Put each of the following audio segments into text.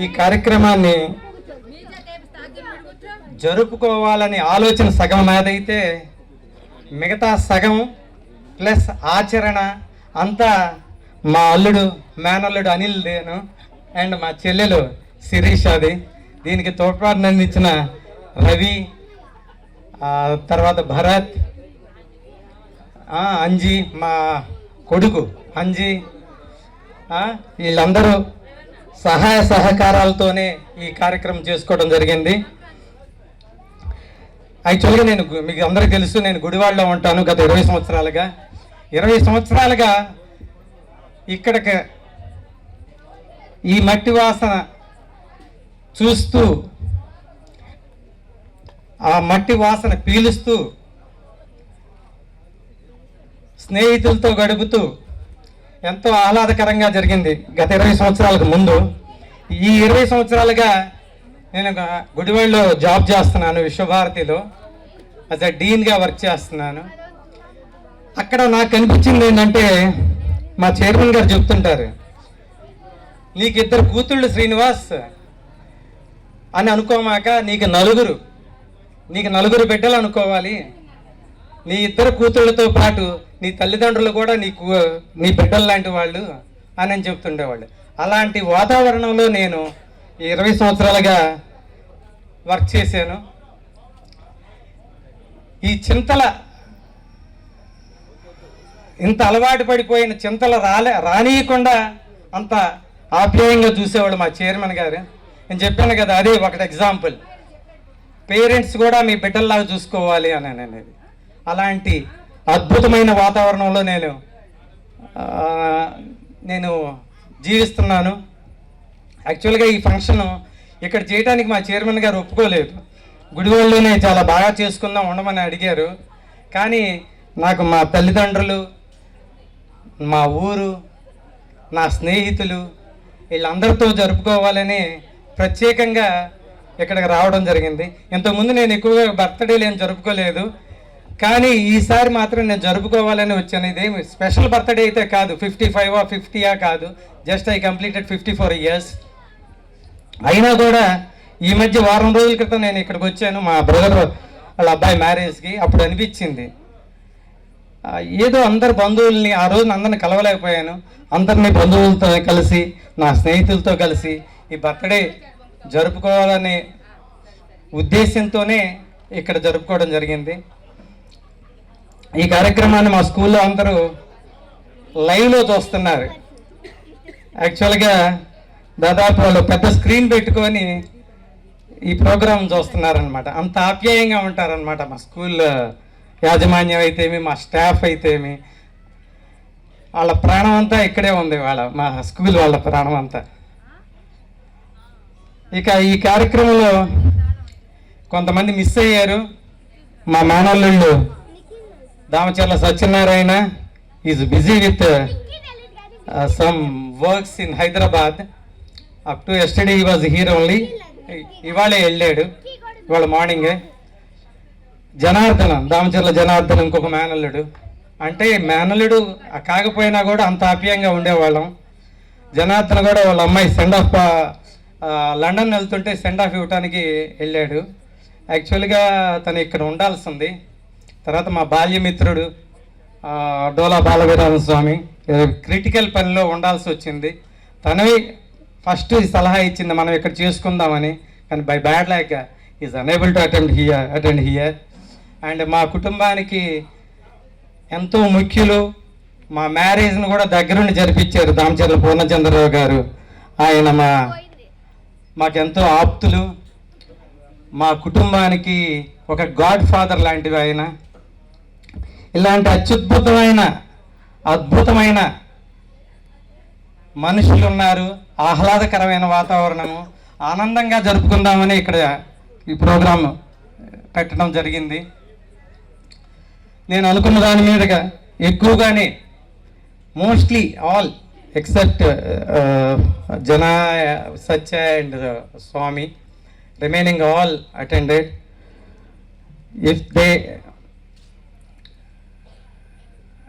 ఈ కార్యక్రమాన్ని జరుపుకోవాలని ఆలోచన సగం నాదైతే మిగతా సగం ప్లస్ ఆచరణ అంతా మా అల్లుడు మేనల్లుడు అనిల్ దేను అండ్ మా చెల్లెలు శిరీష్ అది. దీనికి తోడ్పాటును అందించిన రవి, తర్వాత భరత్, అంజీ మా కొడుకు అంజీ, వీళ్ళందరూ సహాయ సహకారాలతోనే ఈ కార్యక్రమం చేసుకోవడం జరిగింది. యాక్చువల్గా నేను మీకు అందరికీ తెలుసు, నేను గుడివాడలో ఉంటాను గత 20 సంవత్సరాలుగా. 20 సంవత్సరాలుగా ఇక్కడికి ఈ మట్టి వాసన చూస్తూ, ఆ మట్టి వాసన పీలుస్తూ, స్నేహితులతో గడుపుతూ ఎంతో ఆహ్లాదకరంగా జరిగింది గత 20 సంవత్సరాలకు ముందు. ఈ 20 సంవత్సరాలుగా నేను గుడివాడలో జాబ్ చేస్తున్నాను, విశ్వభారతిలో యాజ్ అ డీన్గా వర్క్ చేస్తున్నాను. అక్కడ నాకు కనిపించింది ఏంటంటే, మా చైర్మన్ గారు చెప్తుంటారు, నీకు 2 కూతుళ్ళు శ్రీనివాస్ అని అనుకోమాక నీకు నలుగురు బిడ్డలు అనుకోవాలి. నీ 2 కూతుళ్ళతో పాటు నీ తల్లిదండ్రులు కూడా నీ బిడ్డలు లాంటి వాళ్ళు అని చెప్తుండేవాళ్ళు. అలాంటి వాతావరణంలో నేను 20 సంవత్సరాలుగా వర్క్ చేశాను. ఈ ఇంత అలవాటు పడిపోయిన చింతలు రానియకుండా అంత ఆప్యాయంగా చూసేవాళ్ళు మా చైర్మన్ గారు. నేను చెప్పాను కదా, అదే ఒకటి ఎగ్జాంపుల్. పేరెంట్స్ కూడా మీ బిడ్డల్లాగా చూసుకోవాలి అని అనేది. అలాంటి అద్భుతమైన వాతావరణంలో నేను జీవిస్తున్నాను. యాక్చువల్గా ఈ ఫంక్షన్ ఇక్కడ చేయడానికి మా చైర్మన్ గారు ఒప్పుకోలేదు. గుడివాడలోనే చాలా బాగా చేసుకుందాం ఉండమని అడిగారు. కానీ నాకు మా తల్లిదండ్రులు, మా ఊరు, నా స్నేహితులు వీళ్ళందరితో జరుపుకోవాలని ప్రత్యేకంగా ఇక్కడికి రావడం జరిగింది. ఇంతకుముందు నేను ఎక్కువగా బర్త్డేలు ఏం జరుపుకోలేదు, కానీ ఈసారి మాత్రం నేను జరుపుకోవాలని వచ్చాను. ఇదేమి స్పెషల్ బర్త్డే అయితే కాదు, 55 or 50 కాదు, జస్ట్ ఐ కంప్లీటెడ్ 54 years. అయినా కూడా ఈ మధ్య వారం రోజుల క్రితం నేను ఇక్కడికి వచ్చాను మా బ్రదర్ వాళ్ళ అబ్బాయి మ్యారేజ్కి. అప్పుడు అనిపించింది ఏదో అందరు బంధువుల్ని, ఆ రోజున అందరిని కలవలేకపోయాను. అందరినీ బంధువులతో కలిసి, నా స్నేహితులతో కలిసి ఈ బర్త్డే జరుపుకోవాలనే ఉద్దేశంతోనే ఇక్కడ జరుపుకోవడం జరిగింది. ఈ కార్యక్రమాన్ని మా స్కూల్లో అందరూ లైవ్లో చూస్తున్నారు. యాక్చువల్గా దాదాపు వాళ్ళు పెద్ద స్క్రీన్ పెట్టుకొని ఈ ప్రోగ్రాం చూస్తున్నారనమాట. అంత ఆప్యాయంగా ఉంటారనమాట మా స్కూల్ యాజమాన్యం అయితేమి, మా స్టాఫ్ అయితేమి. వాళ్ళ ప్రాణం అంతా ఇక్కడే ఉంది, మా స్కూల్ వాళ్ళ ప్రాణం అంతా. ఇక ఈ కార్యక్రమంలో కొంతమంది మిస్ అయ్యారు. మా మేనల్లుళ్ళు Damacharla Satyanarayana is busy with some works in Hyderabad. Up to yesterday he was here only. ఇవాళే వెళ్ళాడు, ఇవాళ మార్నింగే. దామచర్ల జనార్దన్ ఇంకొక మేనల్లుడు. అంటే మేనల్లుడు కాకపోయినా కూడా అంత ఆప్యాయంగా ఉండేవాళ్ళం. జనార్దన్ కూడా వాళ్ళ అమ్మాయి సెండ్ ఆఫ్ లండన్ వెళ్తుంటే సెండ్ ఆఫ్ ఇవ్వడానికి వెళ్ళాడు. యాక్చువల్గా తను ఇక్కడ ఉండాల్సింది. తర్వాత మా బాల్యమిత్రుడు డోలా బాలవీరామ స్వామి క్రిటికల్ పనిలో ఉండాల్సి వచ్చింది. తనవి ఫస్ట్ సలహా ఇచ్చింది మనం ఇక్కడ చేసుకుందామని. కానీ by bad like is unable to attend here. And మా కుటుంబానికి ఎంతో ముఖ్యులు, మా మ్యారేజ్ను కూడా దగ్గరుండి జరిపించారు దామచర్ల పూర్ణచంద్రరావు గారు. ఆయన మాకెంతో ఆప్తులు, మా కుటుంబానికి ఒక గాడ్ ఫాదర్ లాంటివి ఆయన. ఇలాంటి అద్భుతమైన మనుషులు ఉన్నారు. ఆహ్లాదకరమైన వాతావరణము, ఆనందంగా జరుపుకుందామని ఇక్కడ ఈ ప్రోగ్రాం పెట్టడం జరిగింది. నేను అనుకున్న దాని మీదుగా ఎక్కువగానే mostly all except Jana Satya and Swamy, remaining all attended. If they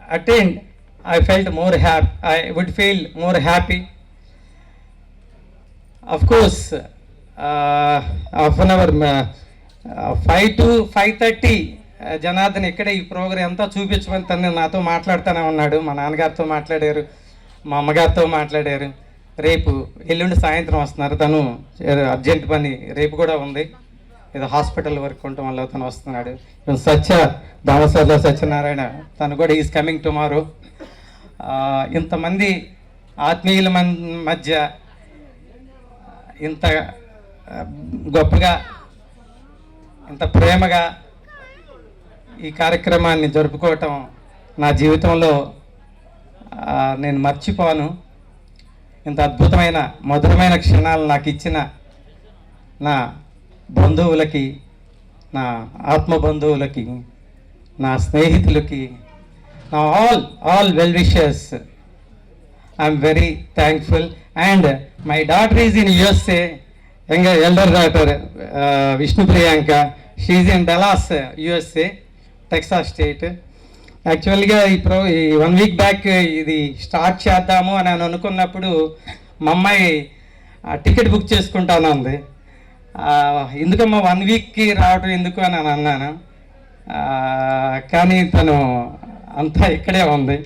attend, I would feel more happy. Of course half an hour 5 to 5:30 Janardhan ఇక్కడే ఈ ప్రోగ్రాం అంతా చూపించమని తను నాతో మాట్లాడుతూనే ఉన్నాడు. మా నాన్నగారితో మాట్లాడారు, మా అమ్మగారితో మాట్లాడారు. రేపు ఎల్లుండి సాయంత్రం వస్తున్నారు. తను అర్జెంట్ పని రేపు కూడా ఉంది, ఏదో హాస్పిటల్ వర్క్ ఉండటం వల్ల తను వస్తున్నాడు. దామసర్ల సత్యనారాయణ తను కూడా ఈజ్ కమింగ్ టుమారో. ఇంతమంది ఆత్మీయుల మధ్య ఇంత గొప్పగా, ఇంత ప్రేమగా ఈ కార్యక్రమాన్ని జరుపుకోవటం నా జీవితంలో నేను మర్చిపోను. ఇంత అద్భుతమైన మధురమైన క్షణాలు నాకు ఇచ్చిన నా బంధువులకి, నా ఆత్మ బంధువులకి, నా స్నేహితులకి, నా all well wishers, I'm very thankful. And my daughter is in USA, elder daughter Vishnu Priyanka, she is in Dallas, USA, Texas State. యాక్చువల్గా ఈ 1 week బ్యాక్ ఇది స్టార్ట్ చేద్దాము అని అనుకున్నప్పుడు మా అమ్మాయి టికెట్ బుక్ చేసుకుంటాను అంది. ఎందుకమ్మా 1 weekకి రావడం ఎందుకు అని అన్నాను. కానీ తను అంతా ఇక్కడే ఉంది.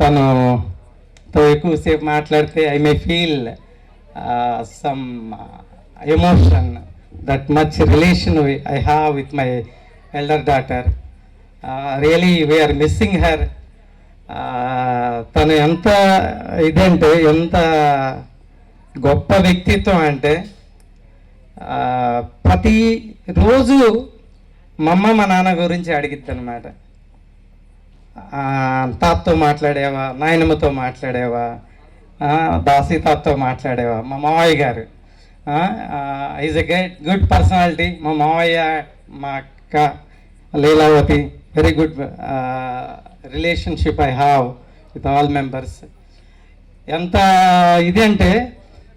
తనతో ఎక్కువసేపు మాట్లాడితే I may feel some emotion, that much relation I have with my elder daughter. Really we are missing her. తను ఎంత ఇదంటే, ఎంత గొప్ప వ్యక్తిత్వం అంటే, ప్రతిరోజు మా అమ్మ మా నాన్న గురించి అడిగిద్ది అనమాట. తాతతో మాట్లాడేవా, నాయనమ్మతో మాట్లాడేవా, దాసీతాతో మాట్లాడేవా. మా మావయ్య గారు ఈజ్ ఎ గుడ్ పర్సనాలిటీ. మా మావయ్య, మా అక్క Leelavathi, very good relationship I have with all members. ఎంత ఇది అంటే,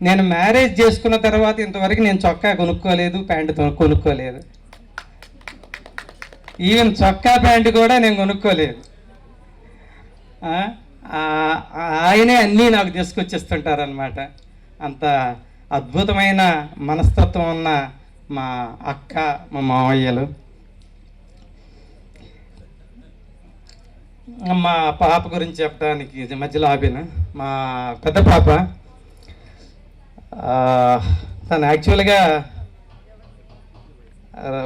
నేను మ్యారేజ్ చేసుకున్న తర్వాత ఇంతవరకు నేను చొక్కా కొనుక్కోలేదు, ప్యాంటు కొనుక్కోలేదు. ఈవెన్ చొక్కా ప్యాంటు కూడా నేను కొనుక్కోలేదు. ఆయనే అన్నీ నాకు తీసుకొచ్చేస్తుంటారనమాట. అంత అద్భుతమైన మనస్తత్వం ఉన్న మా అక్క, మా మావయ్యలు. మా పాప గురించి చెప్పడానికి మధ్యలో ఆపిన. మా పెద్ద పాప, తను యాక్చువల్గా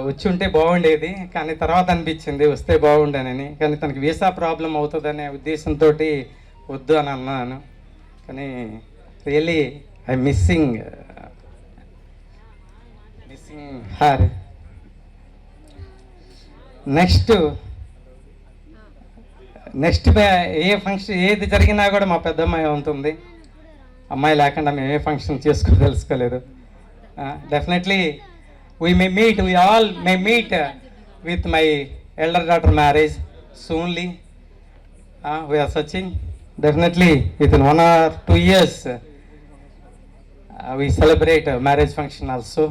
వచ్చి ఉంటే బాగుండేది, కానీ తర్వాత అనిపించింది వస్తే బాగుండేనని. కానీ తనకి వీసా ప్రాబ్లం అవుతుందనే ఉద్దేశంతో వద్దు అని అన్నాను. కానీ really I missing her. Next ఏ ఫంక్షన్ ఏది జరిగినా కూడా మా పెద్దమ్మాయి ఉంటుంది. అమ్మాయి లేకుండా మేము ఏ ఫంక్షన్ తెలుసుకోలేదు. Definitely we all may meet with my elder daughter marriage soonly. We are searching. Definitely within 1 or 2 years we celebrate a marriage function also.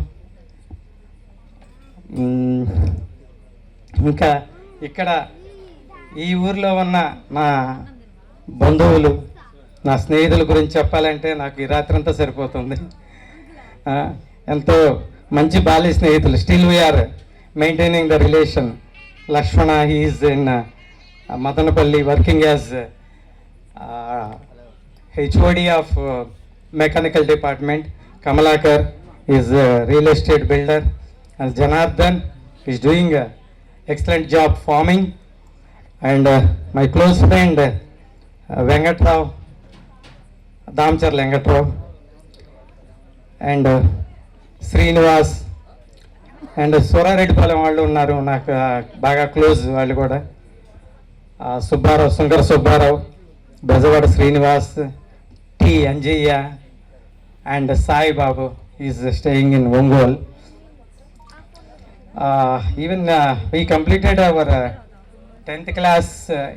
ఇంకా ఇక్కడ ఈ ఊర్లో ఉన్న నా బంధువులు, నా స్నేహితుల గురించి చెప్పాలంటే నాకు ఈ రాత్రి అంతా సరిపోతుంది. ఎంతో మంచి బాల్య స్నేహితులు. Still we are maintaining the relation. Lakshmana, he is in Madanapalle working as HOD of mechanical department. Kamalakar is real estate builder. Janardhan is doing excellent job farming. And my close friend Venkatrao, Damacharla Venkatrao, and Srinivas, and Surareddypalem వాళ్ళు ఉన్నారు నాకు బాగా క్లోజ్. వాళ్ళు కూడా Subbarao, Shankara Subbarao, Bezawada Srinivas, T Anjaiah, and Saibabu is staying in Ongole. Even we completed our 10th class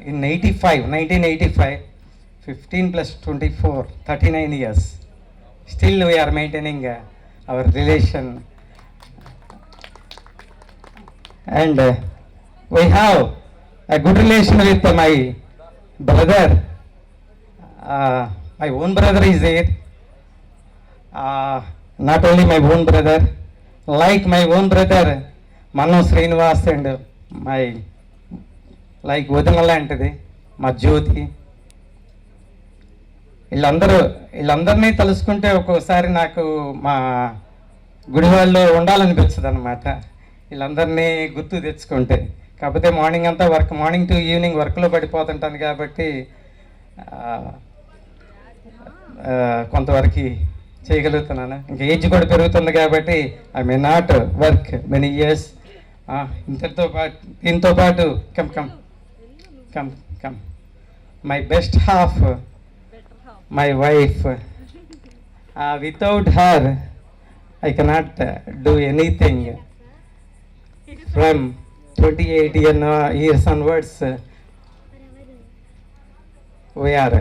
in 1985. 15 plus 24, 39 years. Still we are maintaining our relation, and we have a good relation with my brother. My own brother is there. Not only my own brother, like my own brother Mannam Srinivas and my like వదిన లాంటిది మా జ్యోతి. వీళ్ళందరినీ తలుసుకుంటే ఒక్కోసారి నాకు మా గుడివాళ్ళలో ఉండాలనిపించదు అనమాట, వీళ్ళందరినీ గుర్తు తెచ్చుకుంటే. కాకపోతే మార్నింగ్ అంతా మార్నింగ్ టు ఈవినింగ్ వర్క్లో పడిపోతుంటాను కాబట్టి కొంతవరకు చేయగలుగుతున్నాను. ఇంకా ఏజ్ కూడా పెరుగుతుంది కాబట్టి I may not work many years. దీంతో పాటు come come come come my best half, my wife. Without her I cannot do anything. From 28 years onwards, we are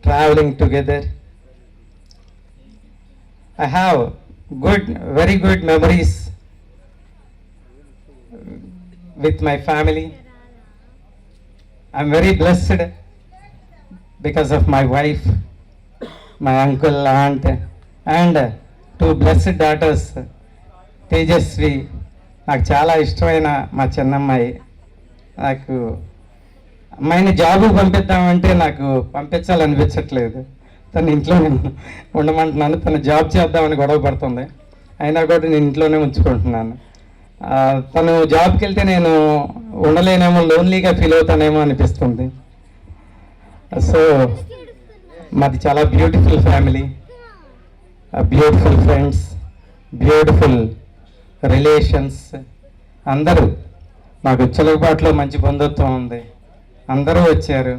traveling together. I have very good memories with my family. I'm very blessed because of my wife, my uncle, aunt, and two blessed daughters. Tejaswi నాకు చాలా ఇష్టమైన మా చిన్నమ్మాయి. నాకు అమ్మాయిని job పంపిద్దామంటే నాకు పంపించాలనిపించట్లేదు, తను ఇంట్లోనే ఉండమంటున్నాను. తను జాబ్ చేద్దామని గొడవ పడుతుంది, అయినా కూడా నేను ఇంట్లోనే ఉంచుకుంటున్నాను. తను జాబ్కి వెళ్తే నేను ఉండలేనేమో, లోన్లీగా ఫీల్ అవుతానేమో అనిపిస్తుంది. సో మాది చాలా beautiful family, beautiful friends, beautiful relations. అందరూ మాకు చిలకపాటులో మంచి బంధుత్వం ఉంది, అందరూ వచ్చారు.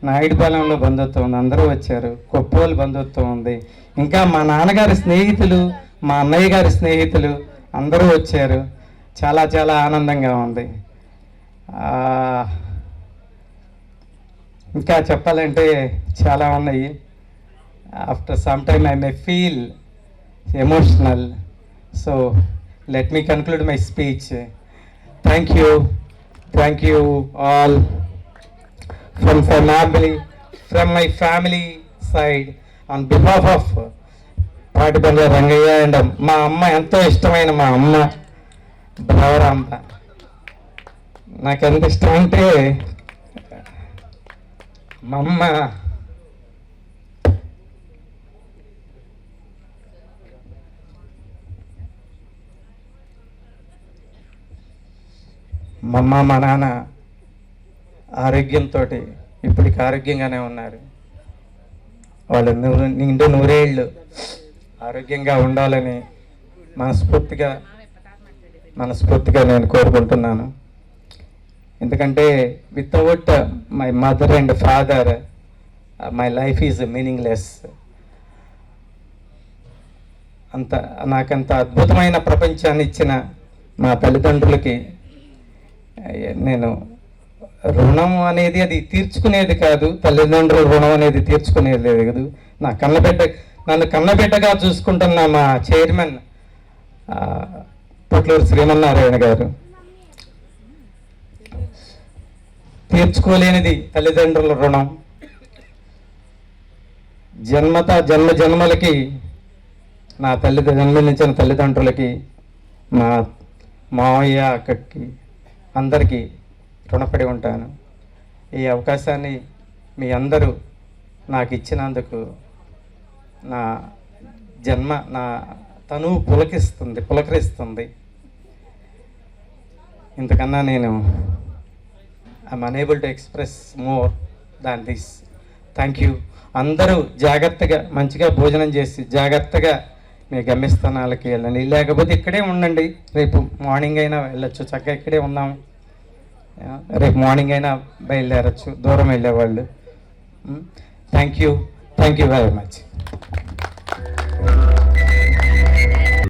నాయుడుపాలెంలో బంధుత్వం ఉంది, అందరూ వచ్చారు. కొప్పోలు బంధుత్వం ఉంది. ఇంకా మా నాన్నగారి స్నేహితులు, మా అన్నయ్య గారి స్నేహితులు అందరూ వచ్చారు. చాలా చాలా ఆనందంగా ఉంది. ఇంకా చెప్పాలంటే చాలా ఉన్నాయి. After some time I may feel emotional, so let me conclude my speech. Thank you all from my family side, on behalf of Patibandla Rangaiah and మా అమ్మ, ఎంతో ఇష్టమైన మా అమ్మ బ్రవరాంబ. నాకు ఎంత ఇష్టం అంటే మా అమ్మ మా అమ్మ మా నాన్న ఆరోగ్యంతో ఇప్పటికి ఆరోగ్యంగానే ఉన్నారు. వాళ్ళు నిండు నూరేళ్ళు ఆరోగ్యంగా ఉండాలని మనస్ఫూర్తిగా నేను కోరుకుంటున్నాను. ఎందుకంటే without my mother and father my life is meaningless. నాకంత అద్భుతమైన ప్రపంచాన్ని ఇచ్చిన మా తల్లిదండ్రులకి నేను రుణం అనేది అది తీర్చుకునేది కాదు. తల్లిదండ్రుల రుణం అనేది తీర్చుకునేది లేదు. నన్ను కన్నబిడ్డగా చూసుకుంటున్న మా చైర్మన్ పొట్లూరు శ్రీమన్నారాయణ గారు, తీర్చుకోలేనిది తల్లిదండ్రుల రుణం. జన్మలకి నా జన్మనించిన తల్లిదండ్రులకి, మా మావయ్య అక్కడికి, అందరికీ రుణపడి ఉంటాను. ఈ అవకాశాన్ని మీ అందరూ నాకు ఇచ్చినందుకు నా తనువు పులకరిస్తుంది. ఇంతకన్నా నేను I'm unable to express more than this. Thank you. అందరూ జాగ్రత్తగా మంచిగా భోజనం చేసి జాగ్రత్తగా మీ గమ్యస్థానాలకి వెళ్ళండి. లేకపోతే ఇక్కడే ఉండండి, రేపు మార్నింగ్ అయినా వెళ్ళొచ్చు. చక్కగా ఇక్కడే ఉన్నాము, రేపు మార్నింగ్ అయినా బయలుదేరచ్చు దూరం వెళ్ళేవాళ్ళు. Thank you very much.